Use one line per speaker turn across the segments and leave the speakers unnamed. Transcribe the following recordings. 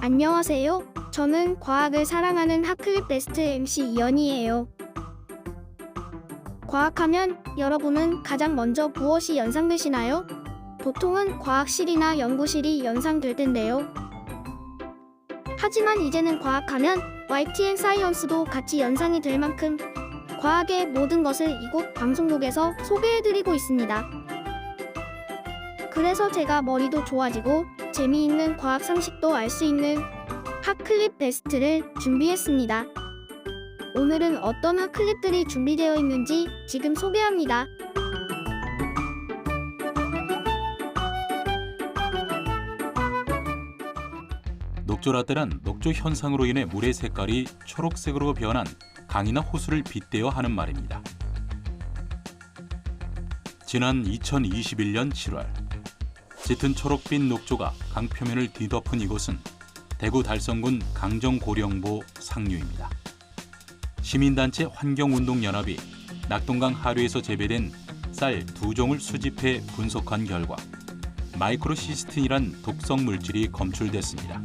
안녕하세요. 저는 과학을 사랑하는 핫클립 베스트 MC 이연이에요. 과학하면 여러분은 가장 먼저 무엇이 연상되시나요? 보통은 과학실이나 연구실이 연상될 텐데요. 하지만 이제는 과학하면 YTN 사이언스도 같이 연상이 될 만큼 과학의 모든 것을 이곳 방송국에서 소개해드리고 있습니다. 그래서 제가 머리도 좋아지고 재미있는 과학 상식도 알 수 있는 핫클립 베스트를 준비했습니다. 오늘은 어떤 핫클립들이 준비되어 있는지 지금 소개합니다.
녹조라떼란 녹조 현상으로 인해 물의 색깔이 초록색으로 변한 강이나 호수를 빗대어 하는 말입니다. 지난 2021년 7월 짙은 초록빛 녹조가 강 표면을 뒤덮은 이곳은 대구 달성군 강정고령보 상류입니다. 시민단체 환경운동연합이 낙동강 하류에서 재배된 쌀 2종을 수집해 분석한 결과 마이크로시스틴이란 독성 물질이 검출됐습니다.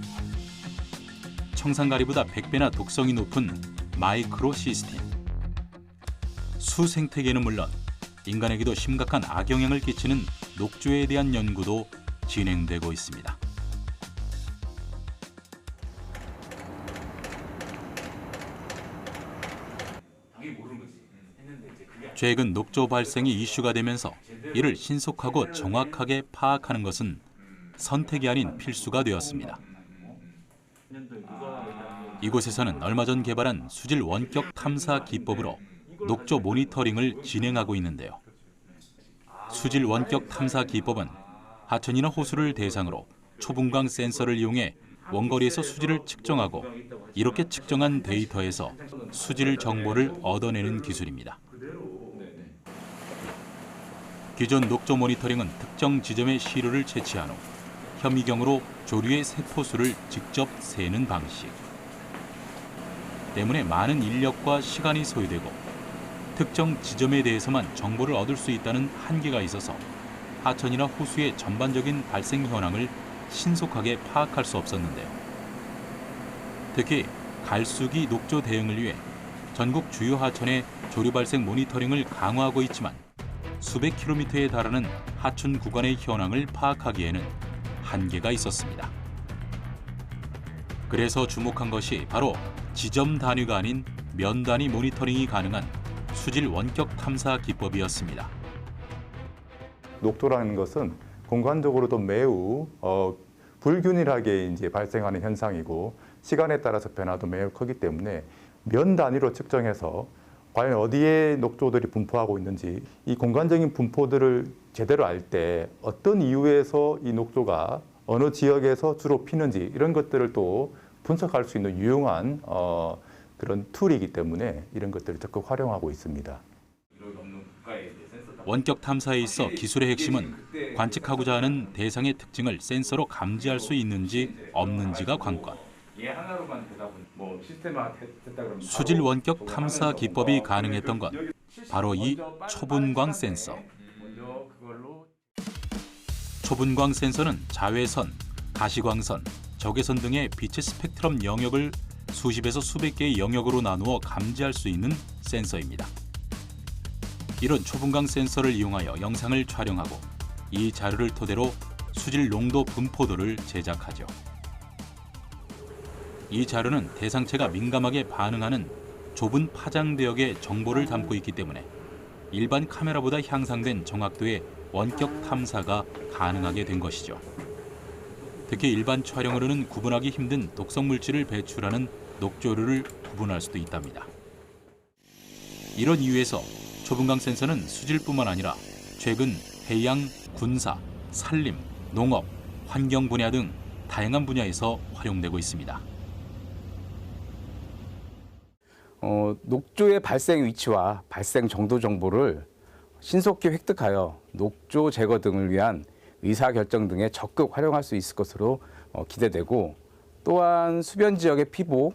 청산가리보다 100배나 독성이 높은 마이크로시스틴. 수 생태계는 물론 인간에게도 심각한 악영향을 끼치는 녹조에 대한 연구도 진행되고 있습니다. 최근 녹조 발생이 이슈가 되면서 이를 신속하고 정확하게 파악하는 것은 선택이 아닌 필수가 되었습니다. 이곳에서는 얼마 전 개발한 수질 원격 탐사 기법으로 녹조 모니터링을 진행하고 있는데요. 수질 원격 탐사 기법은 하천이나 호수를 대상으로 초분광 센서를 이용해 원거리에서 수질을 측정하고 이렇게 측정한 데이터에서 수질 정보를 얻어내는 기술입니다. 기존 녹조 모니터링은 특정 지점에 시료를 채취한 후 현미경으로 조류의 세포수를 직접 세는 방식. 때문에 많은 인력과 시간이 소요되고 특정 지점에 대해서만 정보를 얻을 수 있다는 한계가 있어서 하천이나 호수의 전반적인 발생 현황을 신속하게 파악할 수 없었는데요. 특히 갈수기 녹조 대응을 위해 전국 주요 하천의 조류 발생 모니터링을 강화하고 있지만 수백 킬로미터에 달하는 하천 구간의 현황을 파악하기에는 한계가 있었습니다. 그래서 주목한 것이 바로 지점 단위가 아닌 면 단위 모니터링이 가능한 수질 원격 탐사 기법이었습니다.
녹조라는 것은 공간적으로도 매우 불균일하게 이제 발생하는 현상이고 시간에 따라서 변화도 매우 크기 때문에 면 단위로 측정해서 과연 어디에 녹조들이 분포하고 있는지 이 공간적인 분포들을 제대로 알 때 어떤 이유에서 이 녹조가 어느 지역에서 주로 피는지 이런 것들을 또 분석할 수 있는 유용한 그런 툴이기 때문에 이런 것들을 적극 활용하고 있습니다.
원격 탐사에 있어 기술의 핵심은 관측하고자 하는 대상의 특징을 센서로 감지할 수 있는지 없는지가 관건. 수질 원격 탐사 기법이 가능했던 건 바로 이 초분광 센서. 초분광 센서는 자외선, 가시광선, 적외선 등의 빛의 스펙트럼 영역을 수십에서 수백 개의 영역으로 나누어 감지할 수 있는 센서입니다. 이런 초분광 센서를 이용하여 영상을 촬영하고 이 자료를 토대로 수질 농도 분포도를 제작하죠. 이 자료는 대상체가 민감하게 반응하는 좁은 파장대역의 정보를 담고 있기 때문에 일반 카메라보다 향상된 정확도의 원격 탐사가 가능하게 된 것이죠. 특히 일반 촬영으로는 구분하기 힘든 독성 물질을 배출하는 녹조류를 구분할 수도 있답니다. 이런 이유에서 초분광 센서는 수질뿐만 아니라 최근 해양, 군사, 산림, 농업, 환경 분야 등 다양한 분야에서 활용되고 있습니다.
녹조의 발생 위치와 발생 정도 정보를 신속히 획득하여 녹조 제거 등을 위한 의사결정 등에 적극 활용할 수 있을 것으로 기대되고, 또한 수변 지역의 피복,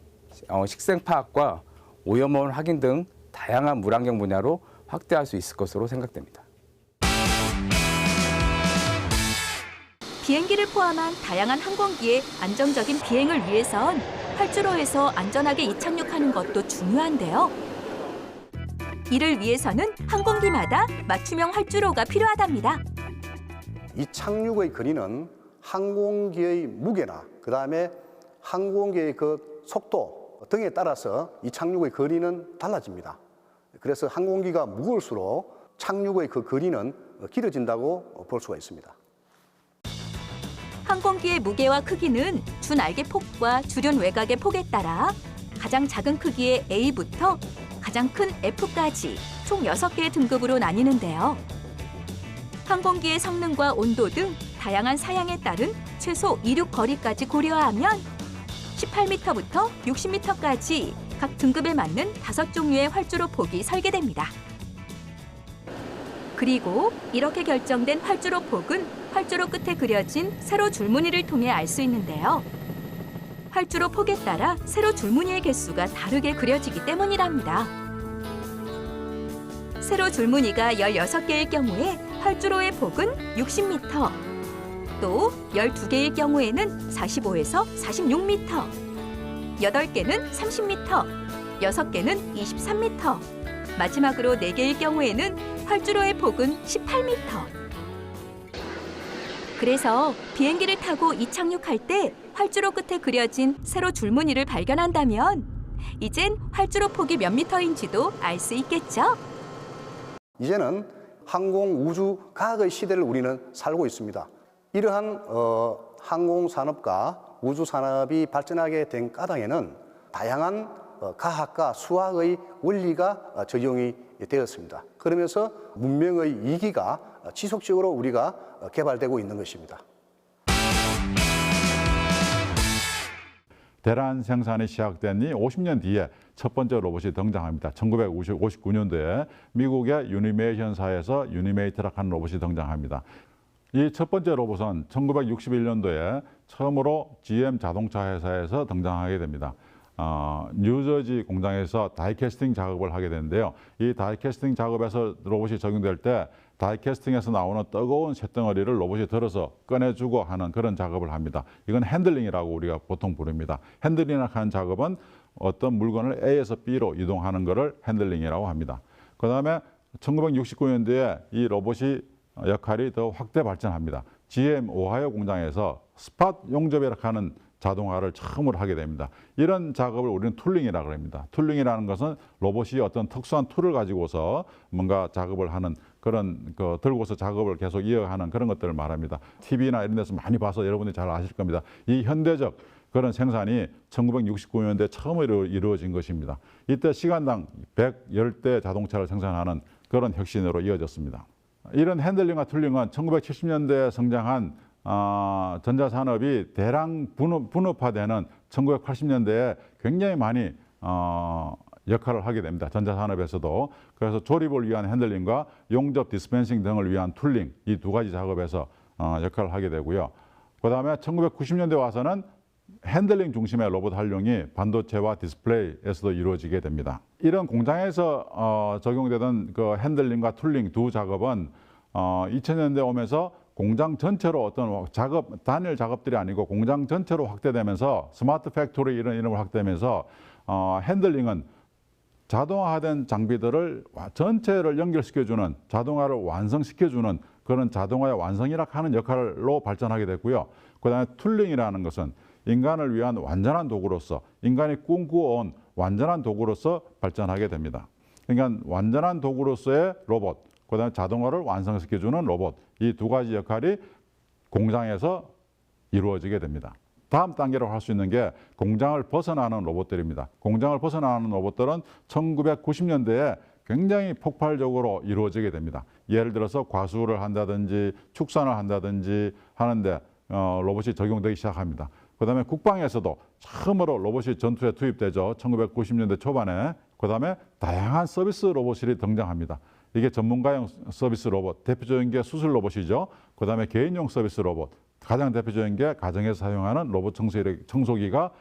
식생 파악과 오염원 확인 등 다양한 물환경 분야로 확대할 수 있을 것으로 생각됩니다.
비행기를 포함한 다양한 항공기의 안정적인 비행을 위해선 활주로에서 안전하게 이착륙하는 것도 중요한데요. 이를 위해서는 항공기마다 맞춤형 활주로가 필요하답니다.
이 착륙의 거리는 항공기의 무게나 그다음에 항공기의 그 속도 등에 따라서 이 착륙의 거리는 달라집니다. 그래서 항공기가 무거울수록 착륙의 그 거리는 길어진다고 볼 수가 있습니다.
항공기의 무게와 크기는 준알개 폭과 주륜 외곽의 폭에 따라 가장 작은 크기의 A부터 가장 큰 F까지 총 6개의 등급으로 나뉘는데요. 항공기의 성능과 온도 등 다양한 사양에 따른 최소 이륙 거리까지 고려하면 18m부터 60m까지 각 등급에 맞는 5종류의 활주로 폭이 설계됩니다. 그리고 이렇게 결정된 활주로 폭은 활주로 끝에 그려진 세로 줄무늬를 통해 알 수 있는데요. 활주로 폭에 따라 세로 줄무늬의 개수가 다르게 그려지기 때문이랍니다. 세로 줄무늬가 16개일 경우에 활주로의 폭은 60m, 또 12개일 경우에는 45에서 46m, 8개는 30m, 6개는 23m, 마지막으로 4개일 경우에는 활주로의 폭은 18m. 그래서 비행기를 타고 이착륙할 때 활주로 끝에 그려진 세로 줄무늬를 발견한다면 이젠 활주로 폭이 몇 미터인지도 알 수 있겠죠?
이제는 항공 우주 과학의 시대를 우리는 살고 있습니다. 이러한 항공산업과 우주산업이 발전하게 된 까닭에는 다양한 과학과 수학의 원리가 적용이 되었습니다. 그러면서 문명의 이기가 지속적으로 우리가 개발되고 있는 것입니다.
대란 생산이 시작된 이 50년 뒤에 첫 번째 로봇이 등장합니다. 1959년도에 미국의 유니메이션사에서 유니메이트라고 하는 로봇이 등장합니다. 이 첫 번째 로봇은 1961년도에 처음으로 GM 자동차 회사에서 등장하게 됩니다. 뉴저지 공장에서 다이캐스팅 작업을 하게 되는데요. 이 다이캐스팅 작업에서 로봇이 적용될 때 다이캐스팅에서 나오는 뜨거운 쇳덩어리를 로봇이 들어서 꺼내주고 하는 그런 작업을 합니다. 이건 핸들링이라고 우리가 보통 부릅니다. 핸들링이라고 하는 작업은 어떤 물건을 A에서 B로 이동하는 것을 핸들링이라고 합니다. 그 다음에 1969년도에 이 로봇이 역할이 더 확대 발전합니다. GM 오하이오 공장에서 스팟 용접이라고 하는 자동화를 처음으로 하게 됩니다. 이런 작업을 우리는 툴링이라고 합니다. 툴링이라는 것은 로봇이 어떤 특수한 툴을 가지고서 뭔가 작업을 하는 그런 들고서 작업을 계속 이어가는 그런 것들을 말합니다. TV나 이런 데서 많이 봐서 여러분들이 잘 아실 겁니다. 이 현대적 그런 생산이 1969년도에 처음으로 이루어진 것입니다. 이때 시간당 110대 자동차를 생산하는 그런 혁신으로 이어졌습니다. 이런 핸들링과 툴링은 1970년대에 성장한 전자산업이 대량 분업화되는 1980년대에 굉장히 많이 역할을 하게 됩니다. 전자산업에서도. 그래서 조립을 위한 핸들링과 용접 디스펜싱 등을 위한 툴링, 이 두 가지 작업에서 역할을 하게 되고요. 그 다음에 1990년대 와서는 핸들링 중심의 로봇 활용이 반도체와 디스플레이에서도 이루어지게 됩니다. 이런 공장에서 적용되던 그 핸들링과 툴링 두 작업은 2000년대 오면서 공장 전체로 어떤 작업, 단일 작업들이 아니고 공장 전체로 확대되면서 스마트 팩토리 이런 이름으로 확대되면서 핸들링은 자동화된 장비들을 전체를 연결시켜주는, 자동화를 완성시켜주는 그런 자동화의 완성이라 하는 역할로 발전하게 됐고요. 그 다음에 툴링이라는 것은 인간을 위한 완전한 도구로서, 인간이 꿈꾸어온 완전한 도구로서 발전하게 됩니다. 그러니까 완전한 도구로서의 로봇, 그 다음에 자동화를 완성시켜주는 로봇, 이 두 가지 역할이 공장에서 이루어지게 됩니다. 다음 단계로 할 수 있는 게 공장을 벗어나는 로봇들입니다. 공장을 벗어나는 로봇들은 1990년대에 굉장히 폭발적으로 이루어지게 됩니다. 예를 들어서 과수를 한다든지 축산을 한다든지 하는데 로봇이 적용되기 시작합니다. 그 다음에 국방에서도 처음으로 로봇이 전투에 투입되죠. 1990년대 초반에. 그 다음에 다양한 서비스 로봇이 등장합니다. 이게 전문가용 서비스 로봇, 대표적인 게 수술 로봇이죠. 그 다음에 개인용 서비스 로봇, 가장 대표적인 게 가정에서 사용하는 로봇 청소기가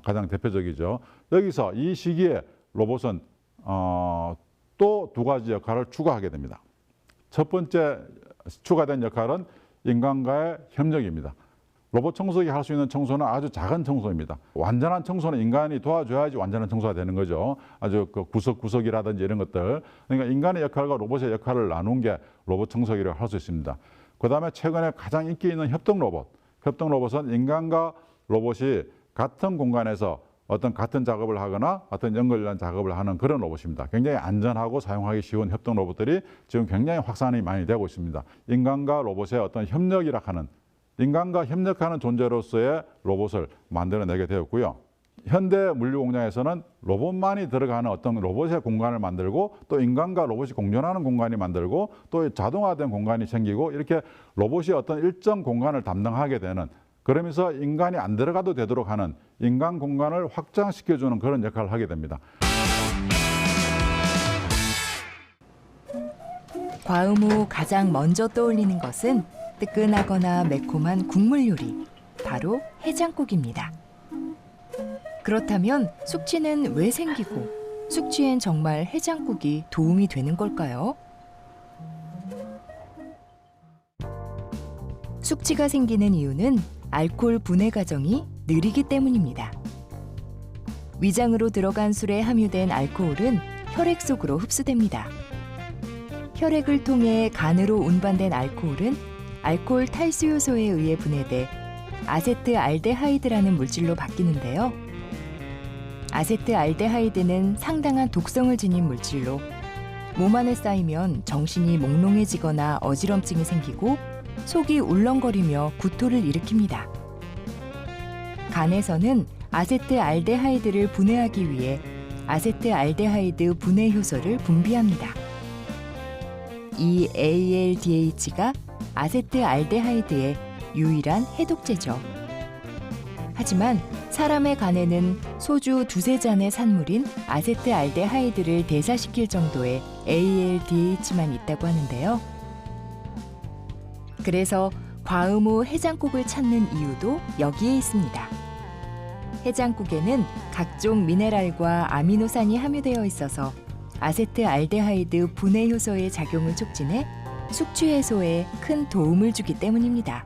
가장 대표적이죠. 여기서 이 시기에 로봇은 또 두 가지 역할을 추가하게 됩니다. 첫 번째 추가된 역할은 인간과의 협력입니다. 로봇 청소기 할 수 있는 청소는 아주 작은 청소입니다. 완전한 청소는 인간이 도와줘야지 완전한 청소가 되는 거죠. 아주 그 구석구석이라든지 이런 것들. 그러니까 인간의 역할과 로봇의 역할을 나눈 게 로봇 청소기라고 할 수 있습니다. 그다음에 최근에 가장 인기 있는 협동 로봇. 협동 로봇은 인간과 로봇이 같은 공간에서 어떤 같은 작업을 하거나 어떤 연결된 작업을 하는 그런 로봇입니다. 굉장히 안전하고 사용하기 쉬운 협동 로봇들이 지금 굉장히 확산이 많이 되고 있습니다. 인간과 로봇의 어떤 협력이라 하는, 인간과 협력하는 존재로서의 로봇을 만들어내게 되었고요. 현대 물류 공장에서는 로봇만이 들어가는 어떤 로봇의 공간을 만들고 또 인간과 로봇이 공존하는 공간이 만들고 또 자동화된 공간이 생기고 이렇게 로봇이 어떤 일정 공간을 담당하게 되는, 그러면서 인간이 안 들어가도 되도록 하는 인간 공간을 확장시켜주는 그런 역할을 하게 됩니다.
과음 후 가장 먼저 떠올리는 것은 뜨끈하거나 매콤한 국물 요리, 바로 해장국입니다. 그렇다면 숙취는 왜 생기고 숙취엔 정말 해장국이 도움이 되는 걸까요? 숙취가 생기는 이유는 알코올 분해 과정이 느리기 때문입니다. 위장으로 들어간 술에 함유된 알코올은 혈액 속으로 흡수됩니다. 혈액을 통해 간으로 운반된 알코올은 알코올 탈수 요소에 의해 분해돼 아세트알데하이드라는 물질로 바뀌는데요. 아세트알데하이드는 상당한 독성을 지닌 물질로 몸 안에 쌓이면 정신이 몽롱해지거나 어지럼증이 생기고 속이 울렁거리며 구토를 일으킵니다. 간에서는 아세트알데하이드를 분해하기 위해 아세트알데하이드 분해 효소를 분비합니다. 이 ALDH가 아세트알데하이드의 유일한 해독제죠. 하지만 사람의 간에는 소주 두세 잔의 산물인 아세트알데하이드를 대사시킬 정도의 ALDH만 있다고 하는데요. 그래서 과음 후 해장국을 찾는 이유도 여기에 있습니다. 해장국에는 각종 미네랄과 아미노산이 함유되어 있어서 아세트알데하이드 분해 효소의 작용을 촉진해 숙취 해소에 큰 도움을 주기 때문입니다.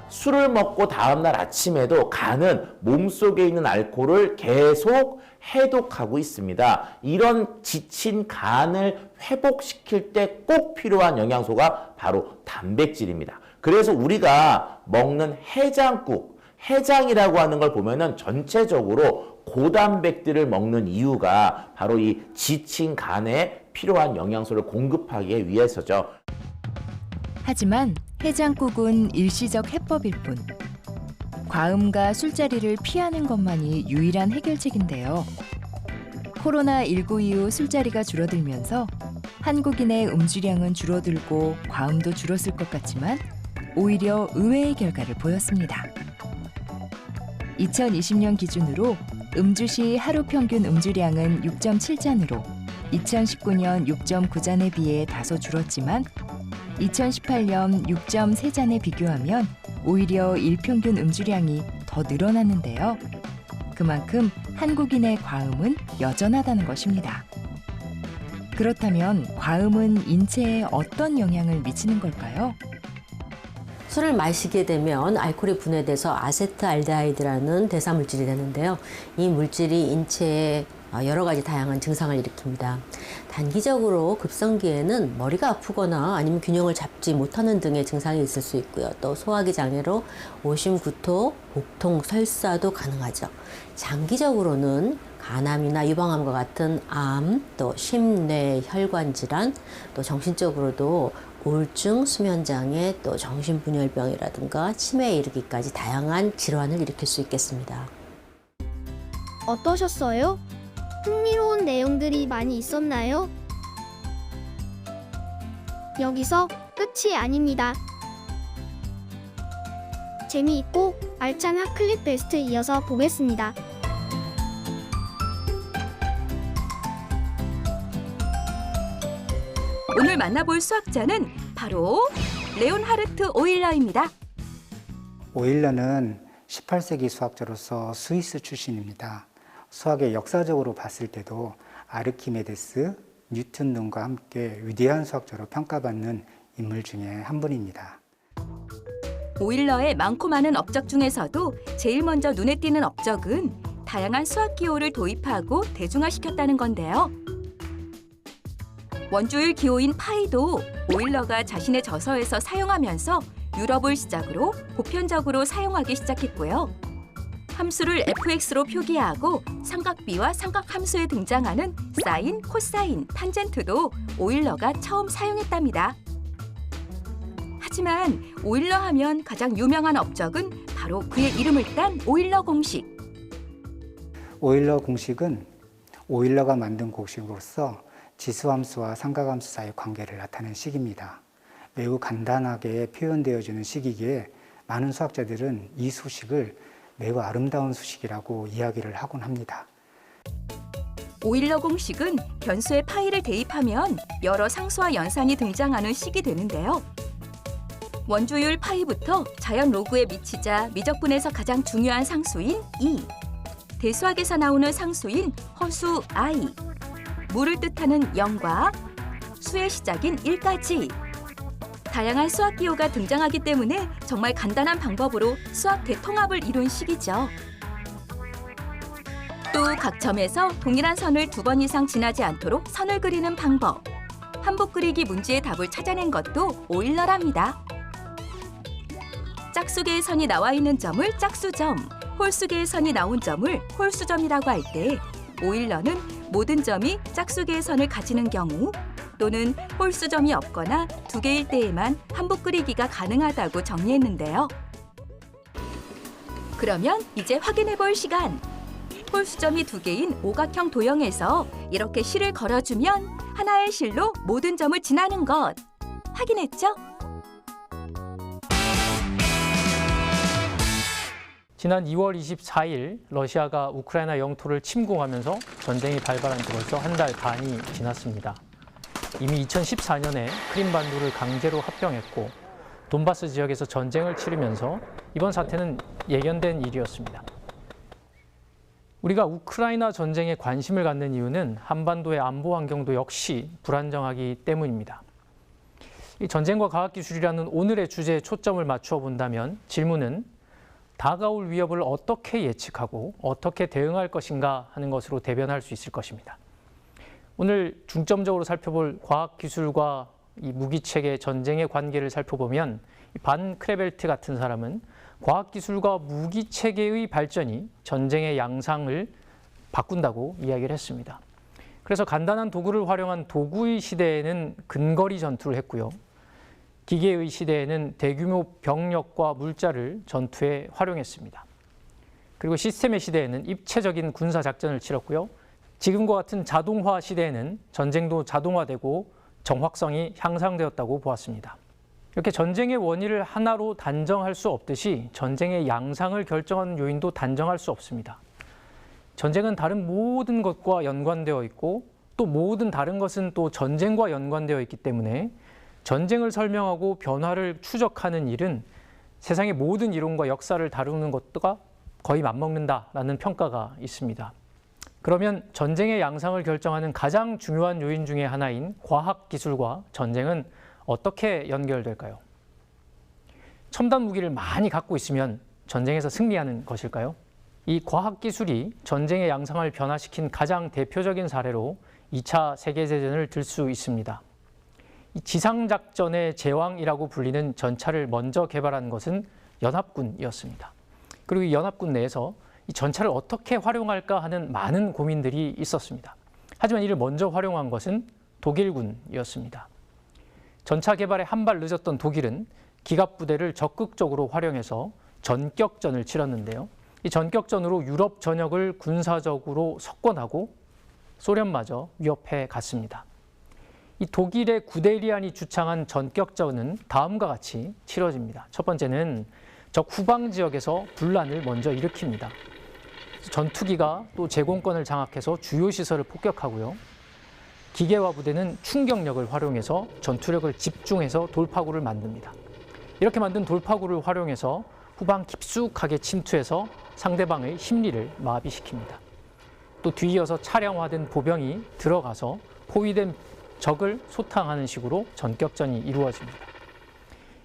술을 먹고 다음날 아침에도 간은 몸속에 있는 알코올을 계속 해독하고 있습니다. 이런 지친 간을 회복시킬 때 꼭 필요한 영양소가 바로 단백질입니다. 그래서 우리가 먹는 해장국, 해장이라고 하는 걸 보면은 전체적으로 고단백들을 먹는 이유가 바로 이 지친 간에 필요한 영양소를 공급하기 위해서죠.
하지만 해장국은 일시적 해법일 뿐 과음과 술자리를 피하는 것만이 유일한 해결책인데요. 코로나19 이후 술자리가 줄어들면서 한국인의 음주량은 줄어들고 과음도 줄었을 것 같지만 오히려 의외의 결과를 보였습니다. 2020년 기준으로 음주시 하루 평균 음주량은 6.7잔으로 2019년 6.9잔에 비해 다소 줄었지만 2018년 6.3잔에 비교하면 오히려 일평균 음주량이 더 늘어났는데요. 그만큼 한국인의 과음은 여전하다는 것입니다. 그렇다면 과음은 인체에 어떤 영향을 미치는 걸까요?
술을 마시게 되면 알코올이 분해돼서 아세트알데하이드라는 대사물질이 되는데요. 이 물질이 인체에 여러 가지 다양한 증상을 일으킵니다. 단기적으로 급성기에는 머리가 아프거나 아니면 균형을 잡지 못하는 등의 증상이 있을 수 있고요. 또 소화기 장애로 오심, 구토, 복통, 설사도 가능하죠. 장기적으로는 간암이나 유방암과 같은 암, 또 심뇌 혈관 질환, 또 정신적으로도 우울증, 수면장애, 또 정신분열병이라든가 치매에 이르기까지 다양한 질환을 일으킬 수 있겠습니다.
어떠셨어요? 흥미로운 내용들이 많이 있었나요? 여기서 끝이 아닙니다. 재미있고 알찬 핫클립 베스트 이어서 보겠습니다.
오늘 만나볼 수학자는 바로 레온하르트 오일러입니다.
오일러는 18세기 수학자로서 스위스 출신입니다. 수학의 역사적으로 봤을 때도 아르키메데스, 뉴턴 등과 함께 위대한 수학자로 평가받는 인물 중에 한 분입니다.
오일러의 많고 많은 업적 중에서도 제일 먼저 눈에 띄는 업적은 다양한 수학 기호를 도입하고 대중화시켰다는 건데요. 원주율 기호인 파이도 오일러가 자신의 저서에서 사용하면서 유럽을 시작으로 보편적으로 사용하기 시작했고요. 함수를 fx로 표기하고 삼각비와 삼각함수에 등장하는 사인, 코사인, 탄젠트도 오일러가 처음 사용했답니다. 하지만 오일러 하면 가장 유명한 업적은 바로 그의 이름을 딴 오일러 공식.
오일러 공식은 오일러가 만든 공식으로서 지수함수와 삼각함수 사이의 관계를 나타내는 식입니다. 매우 간단하게 표현되어지는 식이기에 많은 수학자들은 이 수식을 매우 아름다운 수식이라고 이야기를 하곤 합니다.
오일러 공식은 변수에 파이를 대입하면 여러 상수와 연산이 등장하는 식이 되는데요. 원주율 파이부터 자연 로그에 미치자 미적분에서 가장 중요한 상수인 2, 대수학에서 나오는 상수인 허수 i, 물을 뜻하는 0과 수의 시작인 1까지 다양한 수학 기호가 등장하기 때문에 정말 간단한 방법으로 수학 대통합을 이룬 식이죠. 또 각 점에서 동일한 선을 2번 이상 지나지 않도록 선을 그리는 방법, 한복 그리기 문제의 답을 찾아낸 것도 오일러랍니다. 짝수개의 선이 나와 있는 점을 짝수점, 홀수개의 선이 나온 점을 홀수점이라고 할 때 오일러는 모든 점이 짝수개의 선을 가지는 경우 또는 홀수점이 없거나 2개일 때에만 한복 그리기가 가능하다고 정리했는데요. 그러면 이제 확인해 볼 시간. 홀수점이 2개인 오각형 도형에서 이렇게 실을 걸어주면 하나의 실로 모든 점을 지나는 것. 확인했죠?
지난 2월 24일 러시아가 우크라이나 영토를 침공하면서 전쟁이 발발한 지 벌써 한 달 반이 지났습니다. 이미 2014년에 크림반도를 강제로 합병했고 돈바스 지역에서 전쟁을 치르면서 이번 사태는 예견된 일이었습니다. 우리가 우크라이나 전쟁에 관심을 갖는 이유는 한반도의 안보 환경도 역시 불안정하기 때문입니다. 이 전쟁과 과학기술이라는 오늘의 주제에 초점을 맞추어 본다면 질문은 다가올 위협을 어떻게 예측하고 어떻게 대응할 것인가 하는 것으로 대변할 수 있을 것입니다. 오늘 중점적으로 살펴볼 과학기술과 이 무기체계 전쟁의 관계를 살펴보면 반 크레벨트 같은 사람은 과학기술과 무기체계의 발전이 전쟁의 양상을 바꾼다고 이야기를 했습니다. 그래서 간단한 도구를 활용한 도구의 시대에는 근거리 전투를 했고요. 기계의 시대에는 대규모 병력과 물자를 전투에 활용했습니다. 그리고 시스템의 시대에는 입체적인 군사작전을 치렀고요. 지금과 같은 자동화 시대에는 전쟁도 자동화되고 정확성이 향상되었다고 보았습니다. 이렇게 전쟁의 원인을 하나로 단정할 수 없듯이 전쟁의 양상을 결정하는 요인도 단정할 수 없습니다. 전쟁은 다른 모든 것과 연관되어 있고 또 모든 다른 것은 또 전쟁과 연관되어 있기 때문에 전쟁을 설명하고 변화를 추적하는 일은 세상의 모든 이론과 역사를 다루는 것과 거의 맞먹는다라는 평가가 있습니다. 그러면 전쟁의 양상을 결정하는 가장 중요한 요인 중에 하나인 과학기술과 전쟁은 어떻게 연결될까요? 첨단 무기를 많이 갖고 있으면 전쟁에서 승리하는 것일까요? 이 과학기술이 전쟁의 양상을 변화시킨 가장 대표적인 사례로 2차 세계대전을 들 수 있습니다. 이 지상작전의 제왕이라고 불리는 전차를 먼저 개발한 것은 연합군이었습니다. 그리고 이 연합군 내에서 이 전차를 어떻게 활용할까 하는 많은 고민들이 있었습니다. 하지만 이를 먼저 활용한 것은 독일군이었습니다. 전차 개발에 한 발 늦었던 독일은 기갑부대를 적극적으로 활용해서 전격전을 치렀는데요. 이 전격전으로 유럽 전역을 군사적으로 석권하고 소련마저 위협해 갔습니다. 이 독일의 구데리안이 주창한 전격전은 다음과 같이 치러집니다. 첫 번째는 적 후방 지역에서 분란을 먼저 일으킵니다. 전투기가 또 제공권을 장악해서 주요 시설을 폭격하고요. 기계화 부대는 충격력을 활용해서 전투력을 집중해서 돌파구를 만듭니다. 이렇게 만든 돌파구를 활용해서 후방 깊숙하게 침투해서 상대방의 심리를 마비시킵니다. 또 뒤이어서 차량화된 보병이 들어가서 포위된 적을 소탕하는 식으로 전격전이 이루어집니다.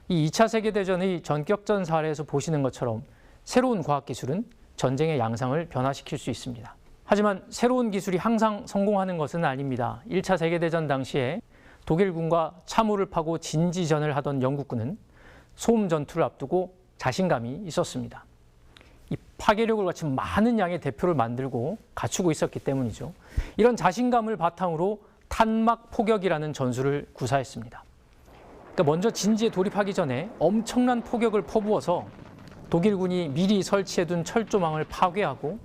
이 2차 세계대전의 전격전 사례에서 보시는 것처럼 새로운 과학기술은 전쟁의 양상을 변화시킬 수 있습니다. 하지만 새로운 기술이 항상 성공하는 것은 아닙니다. 1차 세계대전 당시에 독일군과 참호를 파고 진지전을 하던 영국군은 소음 전투를 앞두고 자신감이 있었습니다. 이 파괴력을 갖춘 많은 양의 대표를 만들고 갖추고 있었기 때문이죠. 이런 자신감을 바탕으로 탄막 포격이라는 전술을 구사했습니다. 그러니까 먼저 진지에 돌입하기 전에 엄청난 포격을 퍼부어서 독일군이 미리 설치해둔 철조망을 파괴하고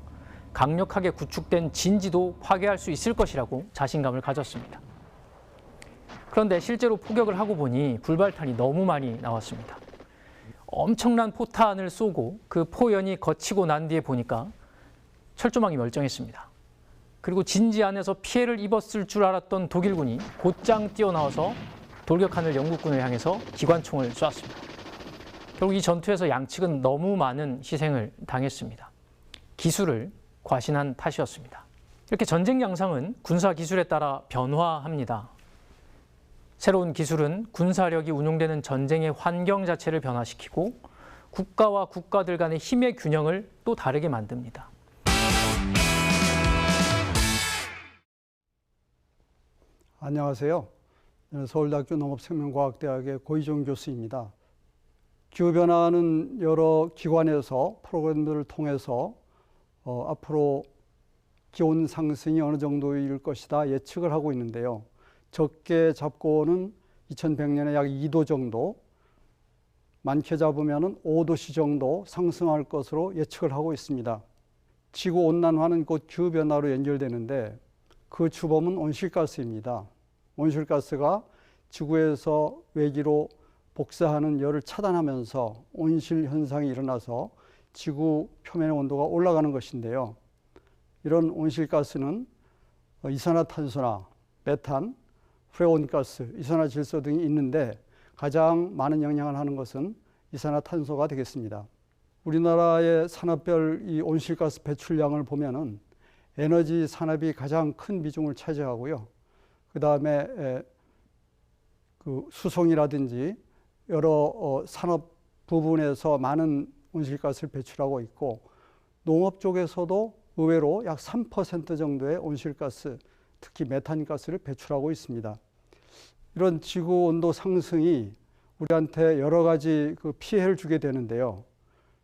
강력하게 구축된 진지도 파괴할 수 있을 것이라고 자신감을 가졌습니다. 그런데 실제로 포격을 하고 보니 불발탄이 너무 많이 나왔습니다. 엄청난 포탄을 쏘고 그 포연이 거치고 난 뒤에 보니까 철조망이 멀쩡했습니다. 그리고 진지 안에서 피해를 입었을 줄 알았던 독일군이 곧장 뛰어나와서 돌격하는 영국군을 향해서 기관총을 쏘았습니다. 결국 이 전투에서 양측은 너무 많은 희생을 당했습니다. 기술을 과신한 탓이었습니다. 이렇게 전쟁 양상은 군사 기술에 따라 변화합니다. 새로운 기술은 군사력이 운용되는 전쟁의 환경 자체를 변화시키고 국가와 국가들 간의 힘의 균형을 또 다르게 만듭니다.
안녕하세요. 저는 서울대학교 농업생명과학대학의 고희종 교수입니다. 기후변화는 여러 기관에서 프로그램들을 통해서 앞으로 기온 상승이 어느 정도일 것이다 예측을 하고 있는데요. 적게 잡고는 2100년에 약 2도 정도, 많게 잡으면 5도씨 정도 상승할 것으로 예측을 하고 있습니다. 지구온난화는 곧 기후변화로 연결되는데 그 주범은 온실가스입니다. 온실가스가 지구에서 외기로 복사하는 열을 차단하면서 온실 현상이 일어나서 지구 표면의 온도가 올라가는 것인데요. 이런 온실가스는 이산화탄소나 메탄, 프레온가스, 이산화질소 등이 있는데 가장 많은 영향을 하는 것은 이산화탄소가 되겠습니다. 우리나라의 산업별 이 온실가스 배출량을 보면은 에너지 산업이 가장 큰 비중을 차지하고요. 그 다음에 그 수송이라든지 여러 산업 부분에서 많은 온실가스를 배출하고 있고, 농업 쪽에서도 의외로 약 3% 정도의 온실가스, 특히 메탄가스를 배출하고 있습니다. 이런 지구 온도 상승이 우리한테 여러 가지 그 피해를 주게 되는데요.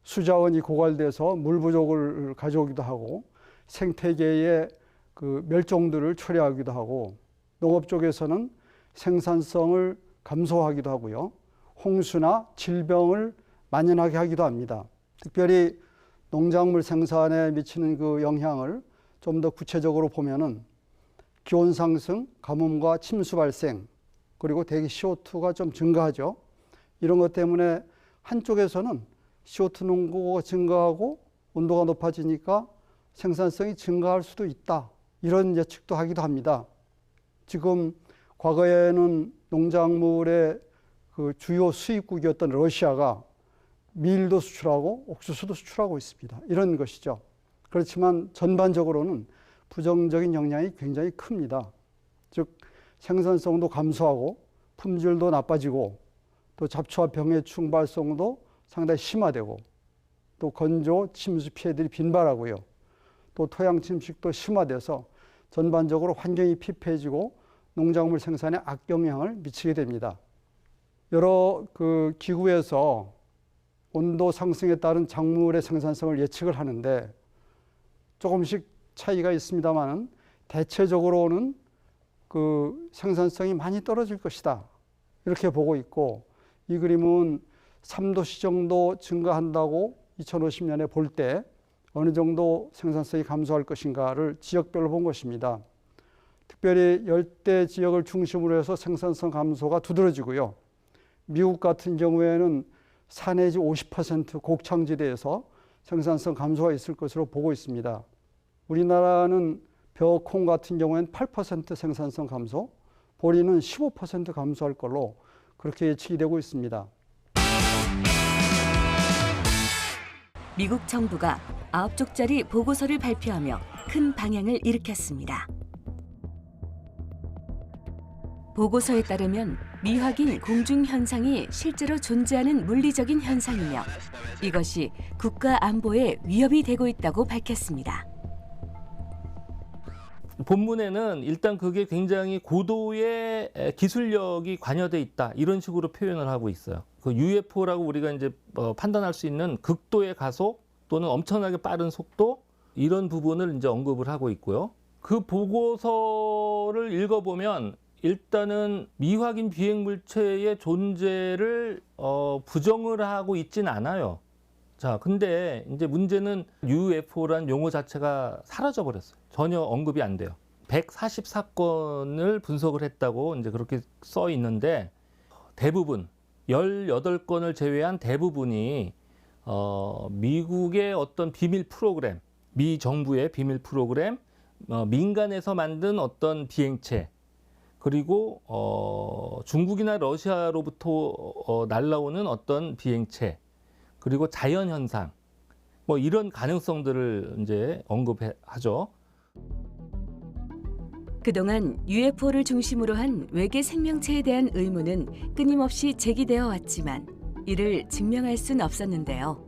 수자원이 고갈돼서 물 부족을 가져오기도 하고, 생태계의 그 멸종들을 초래하기도 하고, 농업 쪽에서는 생산성을 감소하기도 하고요. 홍수나 질병을 만연하게 하기도 합니다. 특별히 농작물 생산에 미치는 그 영향을 좀 더 구체적으로 보면은 기온 상승, 가뭄과 침수 발생, 그리고 대기 CO2가 좀 증가하죠. 이런 것 때문에 한쪽에서는 CO2 농도가 증가하고 온도가 높아지니까 생산성이 증가할 수도 있다. 이런 예측도 하기도 합니다. 지금 과거에는 농작물의 그 주요 수입국이었던 러시아가 밀도 수출하고 옥수수도 수출하고 있습니다. 이런 것이죠. 그렇지만 전반적으로는 부정적인 영향이 굉장히 큽니다. 즉 생산성도 감소하고 품질도 나빠지고 또 잡초와 병해충 발성도 상당히 심화되고 또 건조, 침수 피해들이 빈발하고요. 또 토양 침식도 심화돼서 전반적으로 환경이 피폐해지고 농작물 생산에 악영향을 미치게 됩니다. 여러 그 기구에서 온도 상승에 따른 작물의 생산성을 예측을 하는데 조금씩 차이가 있습니다만 대체적으로는 그 생산성이 많이 떨어질 것이다. 이렇게 보고 있고, 이 그림은 3도씨 정도 증가한다고 2050년에 볼 때 어느 정도 생산성이 감소할 것인가를 지역별로 본 것입니다. 특별히 열대 지역을 중심으로 해서 생산성 감소가 두드러지고요. 미국 같은 경우에는 4 내지 50% 곡창지대에서 생산성 감소가 있을 것으로 보고 있습니다. 우리나라는 벼, 콩 같은 경우에는 8% 생산성 감소, 보리는 15% 감소할 걸로 그렇게 예측이 되고 있습니다.
미국 정부가 9쪽짜리 보고서를 발표하며 큰 방향을 일으켰습니다. 보고서에 따르면
미확인 공중 현상이 실제로 존재하는 물리적인 현상이며 이것이 국가 안보에 위협이 되고 있다고 밝혔습니다.
본문에는 일단 그게 굉장히 고도의 기술력이 관여돼 있다 이런 식으로 표현을 하고 있어요. 그 UFO라고 우리가 이제 판단할 수 있는 극도의 가속 또는 엄청나게 빠른 속도 이런 부분을 이제 언급을 하고 있고요. 그 보고서를 읽어보면 일단은 미확인 비행 물체의 존재를 부정을 하고 있진 않아요. 자, 근데 이제 문제는 UFO란 용어 자체가 사라져 버렸어요. 전혀 언급이 안 돼요. 144건을 분석을 했다고 이제 그렇게 써 있는데 대부분 18건을 제외한 대부분이 미국의 어떤 비밀 프로그램, 미 정부의 비밀 프로그램, 민간에서 만든 어떤 비행체, 그리고 중국이나 러시아로부터 날라오는 어떤 비행체, 그리고 자연 현상, 뭐 이런 가능성들을 이제 언급하죠.
그동안 UFO를 중심으로 한 외계 생명체에 대한 의문은 끊임없이 제기되어 왔지만 이를 증명할 순 없었는데요.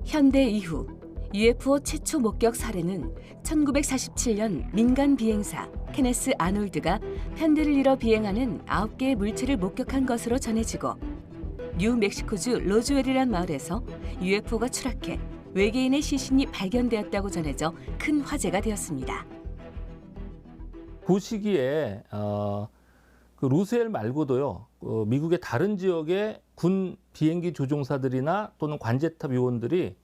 현대 이후 UFO 최초 목격 사례는 1947년 민간 비행사 케네스 아놀드가 편대를 이뤄 비행하는 9개의 물체를 목격한 것으로 전해지고 뉴멕시코주 로즈웰이란 마을에서 UFO가 추락해 외계인의 시신이 발견되었다고 전해져 큰 화제가 되었습니다.
그 시기에 그 로스웰 말고도요, 미국의 다른 지역의 군 비행기 조종사들이나 또는 관제탑 요원들이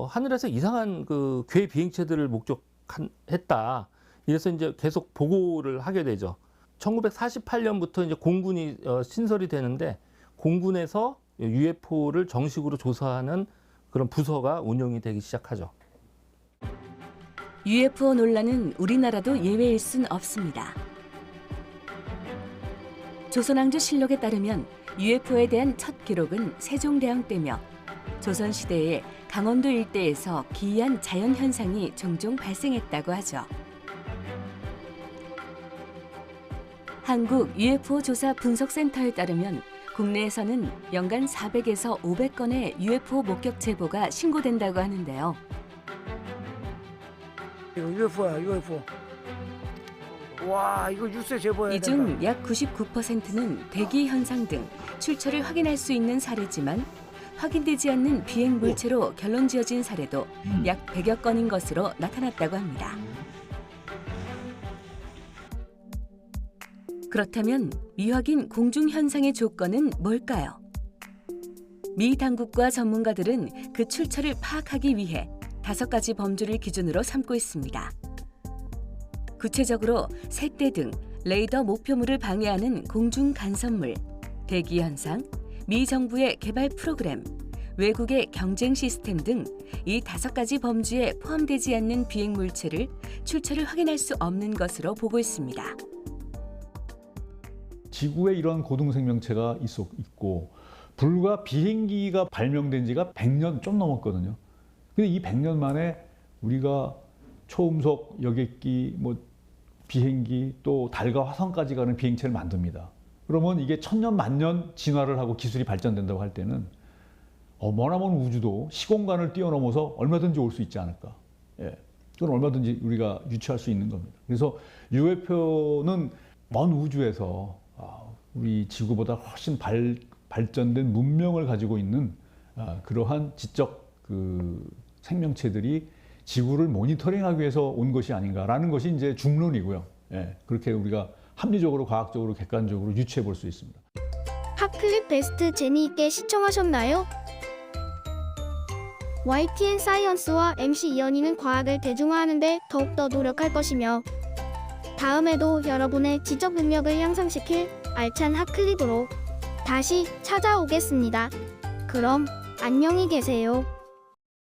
하늘에서 이상한 그 괴 비행체들을 목격했다. 이래서 이제 계속 보고를 하게 되죠. 1948년부터 이제 공군이 신설이 되는데 공군에서 UFO를 정식으로 조사하는 그런 부서가 운영이 되기 시작하죠.
UFO 논란은 우리나라도 예외일 순 없습니다. 조선왕조 실록에 따르면 UFO에 대한 첫 기록은 세종대왕 때며 조선시대에 강원도 일대에서 기이한 자연현상이 종종 발생했다고 하죠. 한국 UFO 조사 분석센터에 따르면 국내에서는 연간 400에서 500건의 UFO 목격 제보가 신고된다고 하는데요.
UFO야, UFO. 와, 이거 뉴스에 제보해야 된다.
이 중 약 99%는 대기 현상 등 출처를 확인할 수 있는 사례지만 확인되지 않는 비행 물체로 결론 지어진 사례도 약 100여 건인 것으로 나타났다고 합니다. 그렇다면 미확인 공중 현상의 조건은 뭘까요? 미 당국과 전문가들은 그 출처를 파악하기 위해 5가지 범주를 기준으로 삼고 있습니다. 구체적으로 색대 등 레이더 목표물을 방해하는 공중 간섭물, 대기 현상, 미 정부의 개발 프로그램, 외국의 경쟁 시스템 등 이 5가지 범주에 포함되지 않는 비행 물체를 출처를 확인할 수 없는 것으로 보고 있습니다.
지구에 이런 고등생명체가 있고 불과 비행기가 발명된 지가 100년 좀 넘었거든요. 근데 이 100년 만에 우리가 초음속 여객기, 비행기 또 달과 화성까지 가는 비행체를 만듭니다. 그러면 이게 천년 만년 진화를 하고 기술이 발전된다고 할 때는 머나먼 우주도 시공간을 뛰어넘어서 얼마든지 올 수 있지 않을까. 예. 그건 얼마든지 우리가 유추할 수 있는 겁니다. 그래서 UFO는 먼 우주에서 우리 지구보다 훨씬 발전된 문명을 가지고 있는 그러한 지적 생명체들이 지구를 모니터링하기 위해서 온 것이 아닌가라는 것이 이제 중론이고요. 예, 그렇게 우리가 합리적으로, 과학적으로, 객관적으로 유추해 볼 수 있습니다.
핫클립 베스트 재미있게 시청하셨나요? YTN 사이언스와 MC 이현희는 과학을 대중화하는 데 더욱더 노력할 것이며 다음에도 여러분의 지적 능력을 향상시킬 알찬 핫클립으로 다시 찾아오겠습니다. 그럼 안녕히 계세요.